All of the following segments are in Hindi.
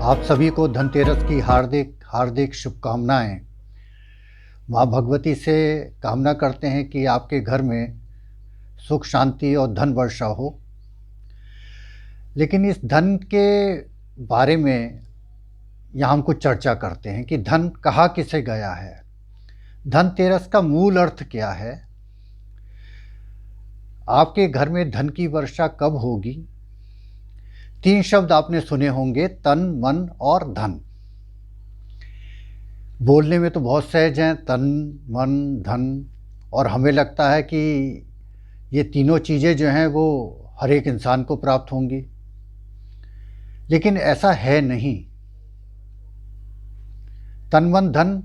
आप सभी को धनतेरस की हार्दिक हार्दिक शुभकामनाएं। माँ भगवती से कामना करते हैं कि आपके घर में सुख शांति और धन वर्षा हो। लेकिन इस धन के बारे में यहाँ हम कुछ चर्चा करते हैं कि धन कहाँ किसे गया है, धनतेरस का मूल अर्थ क्या है, आपके घर में धन की वर्षा कब होगी। 3 शब्द आपने सुने होंगे, तन, मन और धन। बोलने में तो बहुत सहज हैं, तन, मन, धन, और हमें लगता है कि ये तीनों चीज़ें जो हैं वो हर एक इंसान को प्राप्त होंगी, लेकिन ऐसा है नहीं। तन, मन, धन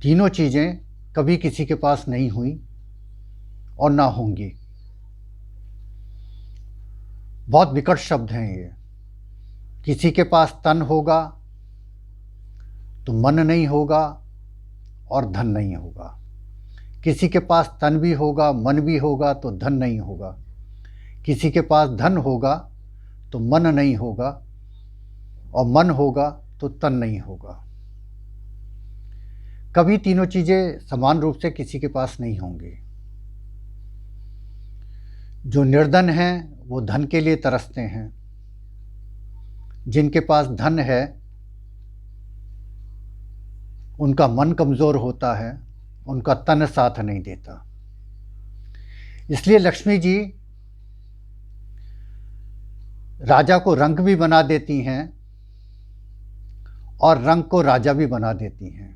तीनों चीज़ें कभी किसी के पास नहीं हुई और ना होंगी। बहुत विकट शब्द हैं ये। किसी के पास तन होगा तो मन नहीं होगा और धन नहीं होगा। किसी के पास तन भी होगा, मन भी होगा तो धन नहीं होगा। किसी के पास धन होगा तो मन नहीं होगा, और मन होगा तो तन नहीं होगा। कभी तीनों चीज़ें समान रूप से किसी के पास नहीं होंगी। जो निर्धन हैं वो धन के लिए तरसते हैं, जिनके पास धन है उनका मन कमज़ोर होता है, उनका तन साथ नहीं देता। इसलिए लक्ष्मी जी राजा को रंक भी बना देती हैं और रंक को राजा भी बना देती हैं।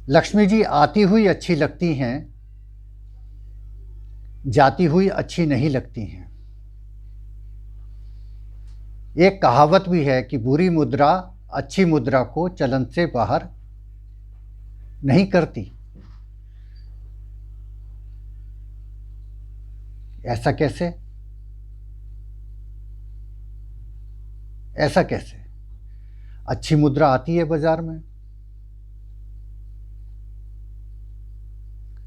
लक्ष्मी जी आती हुई अच्छी लगती हैं, जाती हुई अच्छी नहीं लगती हैं। एक कहावत भी है कि बुरी मुद्रा अच्छी मुद्रा को चलन से बाहर नहीं करती। ऐसा कैसे? ऐसा कैसे? अच्छी मुद्रा आती है बाजार में,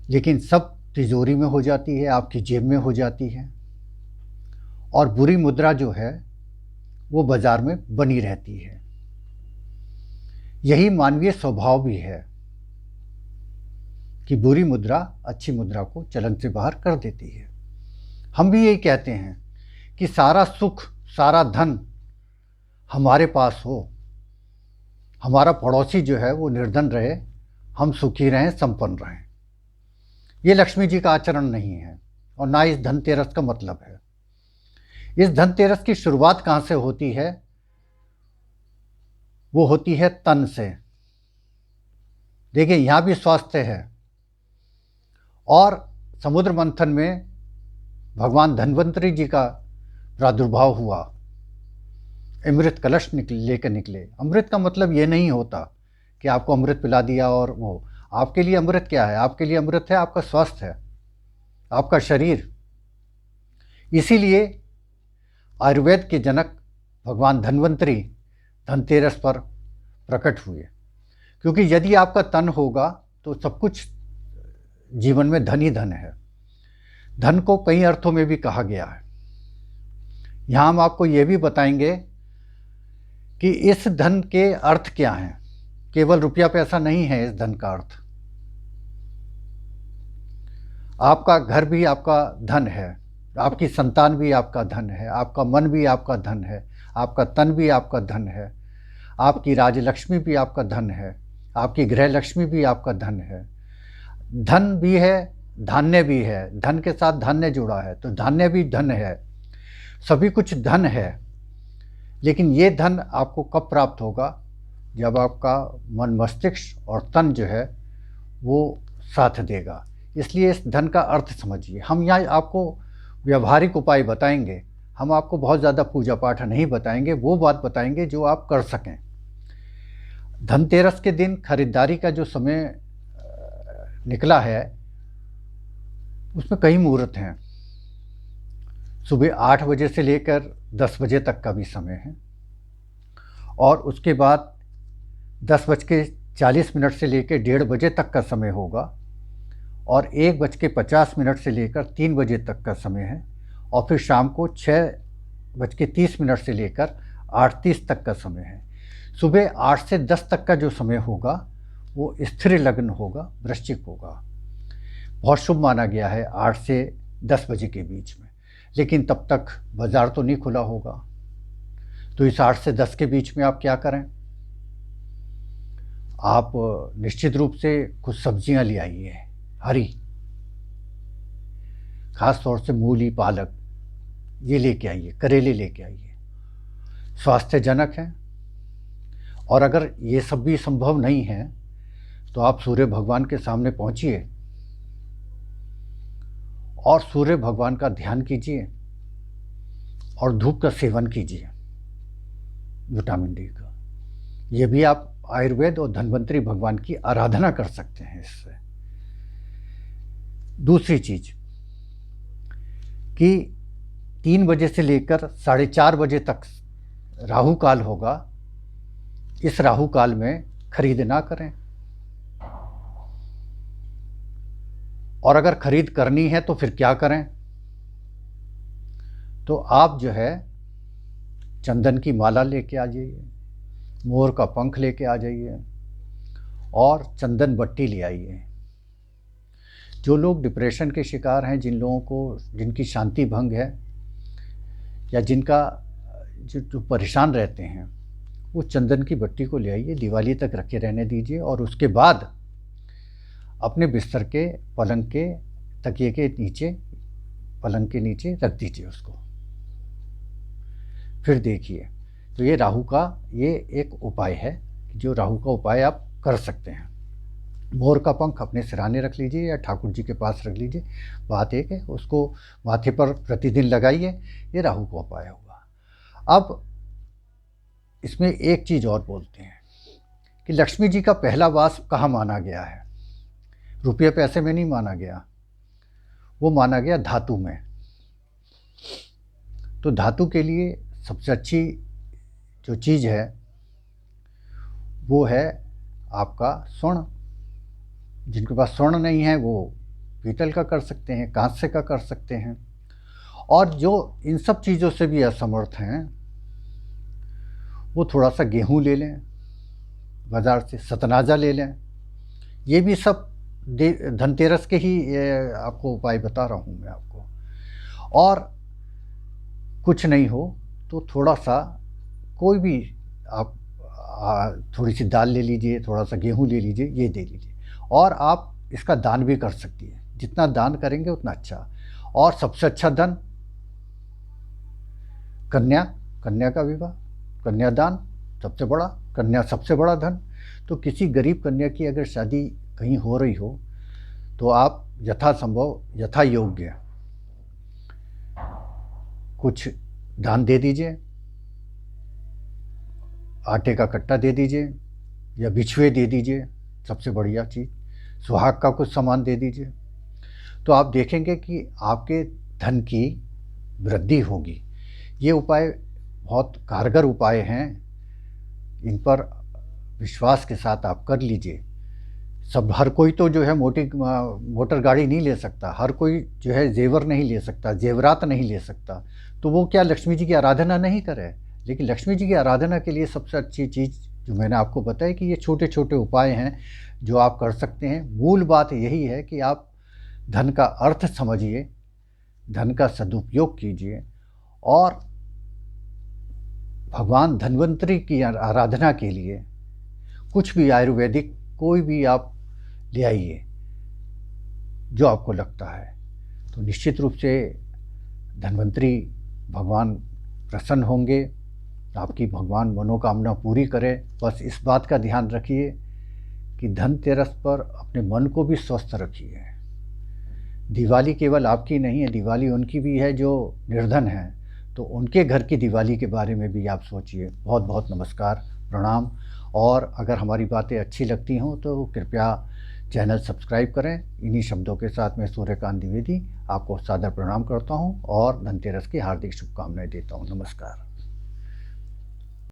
लेकिन सब तिजोरी में हो जाती है, आपकी जेब में हो जाती है, और बुरी मुद्रा जो है वो बाजार में बनी रहती है। यही मानवीय स्वभाव भी है कि बुरी मुद्रा अच्छी मुद्रा को चलन से बाहर कर देती है। हम भी यही कहते हैं कि सारा सुख सारा धन हमारे पास हो, हमारा पड़ोसी जो है वो निर्धन रहे, हम सुखी रहें, संपन्न रहें। ये लक्ष्मी जी का आचरण नहीं है और ना इस धनतेरस का मतलब है। इस धनतेरस की शुरुआत कहाँ से होती है? वो होती है तन से। देखिए यहाँ भी स्वास्थ्य है, और समुद्र मंथन में भगवान धन्वंतरी जी का प्रादुर्भाव हुआ। अमृत कलश लेकर निकले। अमृत का मतलब ये नहीं होता कि आपको अमृत पिला दिया और वो। आपके लिए अमृत क्या है? आपके लिए अमृत है आपका स्वास्थ्य है, आपका शरीर। इसीलिए आयुर्वेद के जनक भगवान धन्वंतरी धनतेरस पर प्रकट हुए, क्योंकि यदि आपका तन होगा तो सब कुछ जीवन में धन ही धन है। धन को कई अर्थों में भी कहा गया है। यहाँ हम आपको ये भी बताएंगे कि इस धन के अर्थ क्या हैं। केवल रुपया पैसा नहीं है इस धन का अर्थ। आपका घर भी आपका धन है, आपकी संतान भी आपका धन है, आपका मन भी आपका धन है, आपका तन भी आपका धन है, आपकी राजलक्ष्मी भी आपका धन है, आपकी गृह लक्ष्मी भी आपका धन है। धन भी है, धान्य भी है। धन के साथ धान्य जुड़ा है तो धान्य भी धन है। सभी कुछ धन है, लेकिन ये धन आपको कब प्राप्त होगा? जब आपका मन, मस्तिष्क और तन जो है वो साथ देगा। इसलिए इस धन का अर्थ समझिए। हम यहाँ आपको व्यवहारिक उपाय बताएंगे, हम आपको बहुत ज़्यादा पूजा पाठ नहीं बताएंगे, वो बात बताएंगे जो आप कर सकें। धनतेरस के दिन खरीदारी का जो समय निकला है उसमें कई मुहूर्त हैं। सुबह 8 बजे से लेकर 10 बजे तक का भी समय है, और उसके बाद 10:40 से लेकर 1:30 बजे तक का समय होगा, और 1:50 से लेकर 3 बजे तक का समय है, और फिर शाम को 6:30 से लेकर 8:30 तक का समय है। सुबह 8 से 10 तक का जो समय होगा वो स्थिर लग्न होगा, वृश्चिक होगा। बहुत शुभ माना गया है 8 से 10 बजे के बीच में, लेकिन तब तक बाज़ार तो नहीं खुला होगा। तो इस 8 से 10 के बीच में आप क्या करें? आप निश्चित रूप से कुछ सब्जियां ले आइए, हरी, खास तौर से मूली, पालक, ये लेके आइए, करेले लेके आइए, स्वास्थ्यजनक हैं। और अगर ये सब भी संभव नहीं है तो आप सूर्य भगवान के सामने पहुंचिए और सूर्य भगवान का ध्यान कीजिए और धूप का सेवन कीजिए, विटामिन डी का। ये भी आप आयुर्वेद और धन्वंतरी भगवान की आराधना कर सकते हैं इससे। दूसरी चीज कि 3 बजे से लेकर 4:30 बजे तक राहु काल होगा। इस राहु काल में खरीद ना करें, और अगर खरीद करनी है तो फिर क्या करें? तो आप जो है चंदन की माला लेके आ जाइए, मोर का पंख लेके आ जाइए और चंदन बट्टी ले आइए। जो लोग डिप्रेशन के शिकार हैं, जिन लोगों को, जिनकी शांति भंग है या जिनका जो परेशान रहते हैं, वो चंदन की बट्टी को ले आइए, दिवाली तक रखे रहने दीजिए और उसके बाद अपने बिस्तर के, पलंग के, तकिए के नीचे, पलंग के नीचे रख दीजिए उसको। फिर देखिए, तो ये राहु का ये एक उपाय है, जो राहु का उपाय आप कर सकते हैं। मोर का पंख अपने सिरहाने रख लीजिए या ठाकुर जी के पास रख लीजिए। बात एक है, उसको माथे पर प्रतिदिन लगाइए, ये राहु का उपाय होगा। अब इसमें एक चीज़ और बोलते हैं कि लक्ष्मी जी का पहला वास कहाँ माना गया है? रुपये पैसे में नहीं माना गया, वो माना गया धातु में। तो धातु के लिए सबसे अच्छी जो चीज़ है वो है आपका स्वर्ण। जिनके पास स्वर्ण नहीं है वो पीतल का कर सकते हैं, कांस्य का कर सकते हैं। और जो इन सब चीज़ों से भी असमर्थ हैं वो थोड़ा सा गेहूं ले लें बाज़ार से, सतनाजा ले लें। ये भी सब धनतेरस के ही आपको उपाय बता रहा हूँ मैं आपको। और कुछ नहीं हो तो थोड़ा सा कोई भी आप थोड़ी सी दाल ले लीजिए, थोड़ा सा गेहूं ले लीजिए, ये दे लीजिए। और आप इसका दान भी कर सकती है, जितना दान करेंगे उतना अच्छा। और सबसे अच्छा धन कन्या, कन्या का विवाह, कन्यादान सबसे बड़ा, कन्या सबसे बड़ा धन। तो किसी गरीब कन्या की अगर शादी कहीं हो रही हो तो आप यथासंभव, यथा योग्य कुछ दान दे दीजिए। आटे का कट्टा दे दीजिए या बिछुए दे दीजिए, सबसे बढ़िया चीज़। सुहाग का कुछ सामान दे दीजिए, तो आप देखेंगे कि आपके धन की वृद्धि होगी। ये उपाय बहुत कारगर उपाय हैं, इन पर विश्वास के साथ आप कर लीजिए। सब, हर कोई तो जो है मोटर गाड़ी नहीं ले सकता, हर कोई जो है जेवर नहीं ले सकता, जेवरात नहीं ले सकता, तो वो क्या लक्ष्मी जी की आराधना नहीं करे? लेकिन लक्ष्मी जी की आराधना के लिए सबसे अच्छी चीज़ जो मैंने आपको बताया कि ये छोटे छोटे उपाय हैं जो आप कर सकते हैं। मूल बात यही है कि आप धन का अर्थ समझिए, धन का सदुपयोग कीजिए और भगवान धन्वंतरी की आराधना के लिए कुछ भी आयुर्वेदिक कोई भी आप ले आइए जो आपको लगता है, तो निश्चित रूप से धन्वंतरी भगवान प्रसन्न होंगे, आपकी भगवान मनोकामना पूरी करे। बस इस बात का ध्यान रखिए कि धनतेरस पर अपने मन को भी स्वस्थ रखिए। दिवाली केवल आपकी नहीं है, दिवाली उनकी भी है जो निर्धन हैं, तो उनके घर की दिवाली के बारे में भी आप सोचिए। बहुत बहुत नमस्कार, प्रणाम। और अगर हमारी बातें अच्छी लगती हों तो कृपया चैनल सब्सक्राइब करें। इन्हीं शब्दों के साथ मैं सूर्यकांत द्विवेदी आपको सादर प्रणाम करता हूं और धनतेरस की हार्दिक शुभकामनाएं देता हूं। नमस्कार।